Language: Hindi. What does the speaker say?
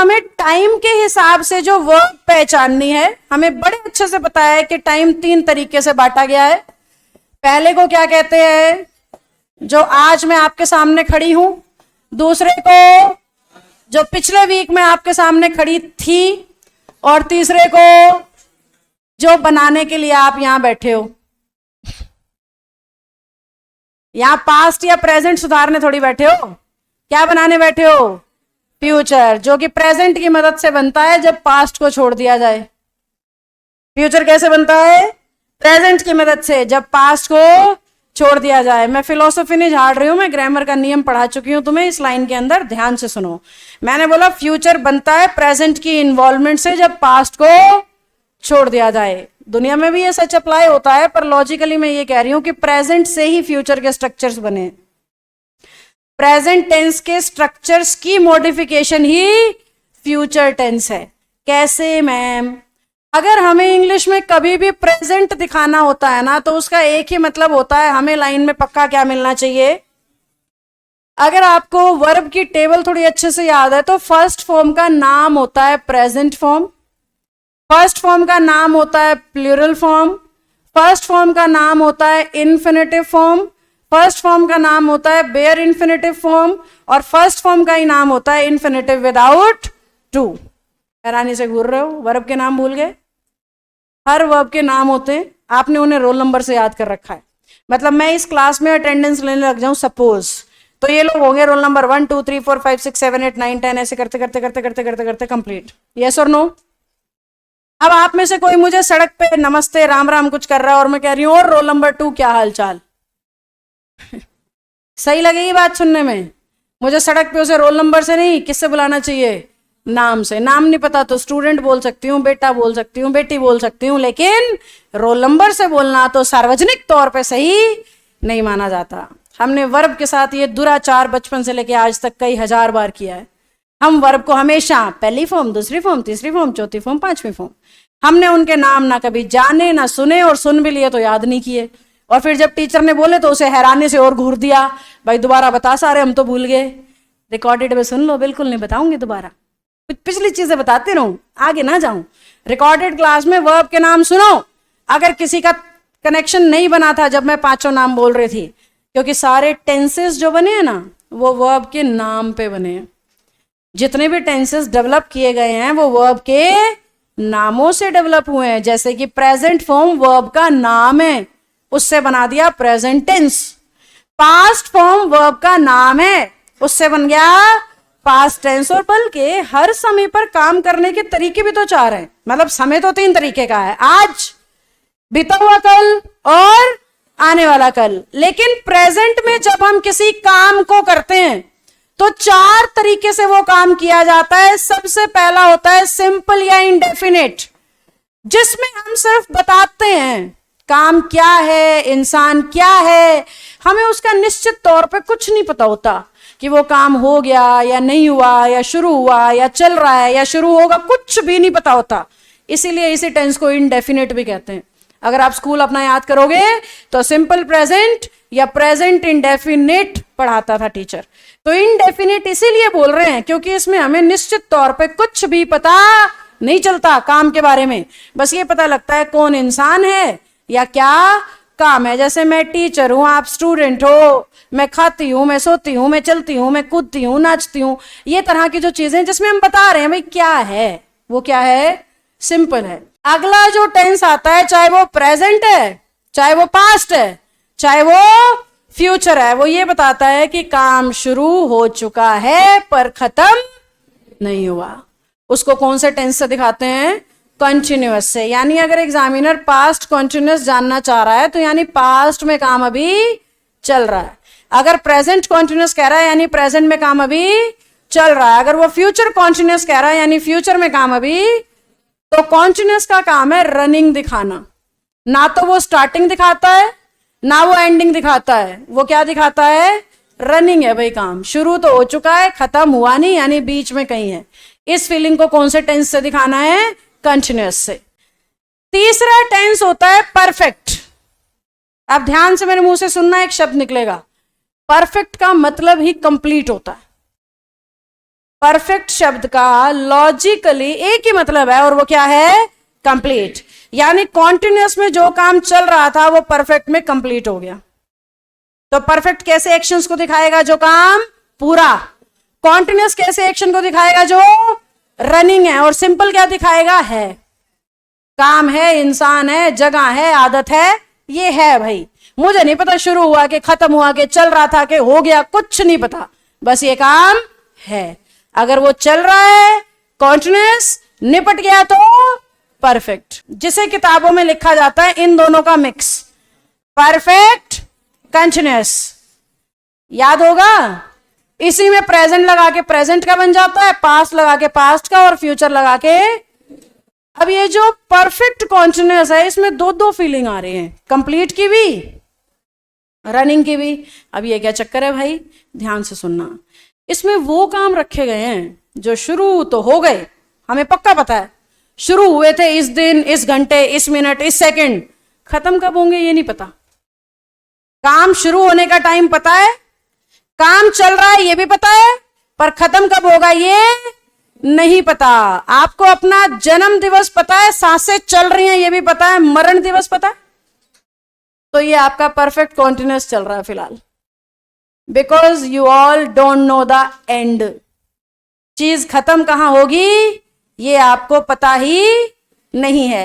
हमें टाइम के हिसाब से जो वर्ब पहचाननी है, हमें बड़े अच्छे से पता है कि टाइम 3 तरीके से बांटा गया है। पहले को क्या कहते हैं, जो आज मैं आपके सामने खड़ी हूं। दूसरे को जो पिछले वीक में आपके सामने खड़ी थी। और तीसरे को जो बनाने के लिए आप यहां बैठे हो। यहां पास्ट या प्रेजेंट सुधारने थोड़ी बैठे हो, क्या बनाने बैठे हो, फ्यूचर, जो कि प्रेजेंट की मदद से बनता है जब पास्ट को छोड़ दिया जाए। फ्यूचर कैसे बनता है, प्रेजेंट की मदद से जब पास्ट को छोड़ दिया जाए। मैं फिलोसफी नहीं झाड़ रही हूं, मैं ग्रामर का नियम पढ़ा चुकी हूं तुम्हें, इस लाइन के अंदर ध्यान से सुनो। मैंने बोला फ्यूचर बनता है प्रेजेंट की इन्वॉल्वमेंट से जब पास्ट को छोड़ दिया जाए। दुनिया में भी ये सच अप्लाई होता है, पर लॉजिकली मैं ये कह रही हूं कि प्रेजेंट से ही फ्यूचर के स्ट्रक्चर्स बने। प्रेजेंट टेंस के स्ट्रक्चर्स की मॉडिफिकेशन ही फ्यूचर टेंस है। कैसे मैम, अगर हमें इंग्लिश में कभी भी प्रेजेंट दिखाना होता है ना, तो उसका एक ही मतलब होता है, हमें लाइन में पक्का क्या मिलना चाहिए। अगर आपको वर्ब की टेबल थोड़ी अच्छे से याद है तो फर्स्ट फॉर्म का नाम होता है प्रेजेंट फॉर्म, फर्स्ट फॉर्म का नाम होता है प्लूरल फॉर्म, फर्स्ट फॉर्म का नाम होता है इन्फिनेटिव फॉर्म, फर्स्ट फॉर्म का नाम होता है बेयर इन्फिनेटिव फॉर्म, और फर्स्ट फॉर्म का ही नाम होता है इन्फिनेटिव विदाउट टू। हैरानी से घूर रहे हो, वर्ब के नाम भूल गए। हर वर्ब के नाम होते हैं, आपने उन्हें रोल नंबर से याद कर रखा है। मतलब मैं इस क्लास में अटेंडेंस लेने लग जाऊं सपोज, तो ये लोग होंगे रोल नंबर 1 2 3 4 5 6 7 8 9 10, ऐसे करते करते करते करते करते करते कंप्लीट। यस और नो। अब आप में से कोई मुझे सड़क पे नमस्ते राम राम कुछ कर रहा है और मैं कह रही हूं और रोल नंबर 2 क्या हाल चाल। सही लगेगी बात सुनने में। मुझे सड़क पे उसे रोल नंबर से नहीं, किससे बुलाना चाहिए, नाम से। नाम नहीं पता तो स्टूडेंट बोल सकती हूँ, बेटा बोल सकती हूँ, बेटी बोल सकती हूँ, लेकिन रोल नंबर से बोलना तो सार्वजनिक तौर पे सही नहीं माना जाता। हमने वर्ब के साथ ये दुराचार बचपन से लेके आज तक कई हजार बार किया है। हम वर्ब को हमेशा पहली फॉर्म, दूसरी फॉर्म, तीसरी फॉर्म, चौथी फॉर्म, पांचवी फॉर्म, हमने उनके नाम ना कभी जाने ना सुने, और सुन भी लिए तो याद नहीं किए। और फिर जब टीचर ने बोले तो उसे हैरानी से और घूर दिया, भाई दोबारा बता सारे, हम तो भूल गए। रिकॉर्डेड में सुन लो, बिल्कुल नहीं बताऊंगी दोबारा, पिछली चीजें बताते रहूं, आगे ना जाऊं। रिकॉर्डेड क्लास में वर्ब के नाम सुनो। अगर किसी का कनेक्शन नहीं बना था जब मैं पांचों नाम बोल रही थी, क्योंकि सारे टेंसेस जो बने हैं ना, वो वर्ब के नाम पे बने हैं। जितने भी टेंसेस डेवलप किए गए हैं वो वर्ब के नामों से डेवलप हुए हैं। जैसे कि प्रेजेंट फॉर्म वर्ब का नाम है, उससे बना दिया present tense. Past form verb का नाम है, उससे बन गया पास्ट टेंस। और बल्कि हर समय पर काम करने के तरीके भी तो 4 हैं। मतलब समय तो 3 तरीके का है, आज, बीता हुआ कल और आने वाला कल। लेकिन प्रेजेंट में जब हम किसी काम को करते हैं तो 4 तरीके से वो काम किया जाता है। सबसे पहला होता है सिंपल या इंडेफिनिट, जिसमें हम सिर्फ बताते हैं काम क्या है, इंसान क्या है, हमें उसका निश्चित तौर पे कुछ नहीं पता होता कि वो काम हो गया या नहीं हुआ, या शुरू हुआ या चल रहा है या शुरू होगा, कुछ भी नहीं पता होता। इसीलिए इसी टेंस को इंडेफिनिट भी कहते हैं। अगर आप स्कूल अपना याद करोगे तो सिंपल प्रेजेंट या प्रेजेंट इंडेफिनिट पढ़ाता था टीचर। तो इंडेफिनिट इसीलिए बोल रहे हैं क्योंकि इसमें हमें निश्चित तौर पे कुछ भी पता नहीं चलता काम के बारे में। बस ये पता लगता है कौन इंसान है या क्या काम है। जैसे मैं टीचर हूं, आप स्टूडेंट हो, मैं खाती हूं, मैं सोती हूं, मैं चलती हूं, मैं कूदती हूं, नाचती हूं, ये तरह की जो चीजें जिसमें हम बता रहे हैं भाई क्या है, वो क्या है, सिंपल है। अगला जो टेंस आता है, चाहे वो प्रेजेंट है, चाहे वो पास्ट है, चाहे वो फ्यूचर है, वो ये बताता है कि काम शुरू हो चुका है पर खत्म नहीं हुआ। उसको कौन से टेंस से दिखाते हैं, कंटिन्यूअस से। यानी अगर एग्जामिनर पास्ट कंटिन्यूअस जानना चाह रहा है तो यानी पास्ट में काम अभी चल रहा है। अगर प्रेजेंट कंटिन्यूअस कह रहा है यानी प्रेजेंट में काम अभी चल रहा है। अगर वो फ्यूचर कंटिन्यूअस कह रहा है यानी फ्यूचर में काम अभी। तो कंटिन्यूअस का काम है रनिंग दिखाना। ना तो वो स्टार्टिंग दिखाता है ना वो एंडिंग दिखाता है, वो क्या दिखाता है, रनिंग है भाई काम। शुरू तो हो चुका है, खत्म हुआ नहीं, यानी बीच में कहीं है। इस फीलिंग को कौन से टेंस से दिखाना है, कंटिन्यूअस से। तीसरा टेंस होता है परफेक्ट। अब ध्यान से मेरे मुंह से सुनना, एक शब्द निकलेगा। परफेक्ट का मतलब ही कंप्लीट होता है। परफेक्ट शब्द का लॉजिकली एक ही मतलब है और वो क्या है? कंप्लीट। यानी कॉन्टिन्यूअस में जो काम चल रहा था वो परफेक्ट में कंप्लीट हो गया। तो परफेक्ट कैसे एक्शंस को दिखाएगा? जो काम पूरा। कॉन्टिन्यूअस कैसे एक्शन को दिखाएगा? जो रनिंग है। और सिंपल क्या दिखाएगा? है। काम है, इंसान है, जगह है, आदत है, ये है भाई। मुझे नहीं पता शुरू हुआ कि खत्म हुआ कि चल रहा था कि हो गया, कुछ नहीं पता, बस ये काम है। अगर वो चल रहा है, कॉन्टिन्यूअस, निपट गया तो परफेक्ट। जिसे किताबों में लिखा जाता है इन दोनों का मिक्स, परफेक्ट कंटिन्यूअस। याद होगा? इसी में प्रेजेंट लगा के प्रेजेंट का बन जाता है, पास्ट लगा के पास्ट का, और फ्यूचर लगा के। अब ये जो परफेक्ट कॉन्टिन्यूअस है इसमें दो दो फीलिंग आ रही है, कंप्लीट की भी, रनिंग की भी। अब ये क्या चक्कर है भाई? ध्यान से सुनना। इसमें वो काम रखे गए हैं जो शुरू तो हो गए, हमें पक्का पता है शुरू हुए थे इस दिन, इस घंटे, इस मिनट, इस सेकंड। खत्म कब होंगे ये नहीं पता। काम शुरू होने का टाइम पता है, काम चल रहा है ये भी पता है, पर खत्म कब होगा ये नहीं पता। आपको अपना जन्म दिवस पता है, सांसें चल रही हैं ये भी पता है, मरण दिवस पता है। तो ये आपका परफेक्ट कॉन्टिन्यूअस चल रहा है फिलहाल, because you all don't know the end. चीज खत्म कहां होगी ये आपको पता ही नहीं है।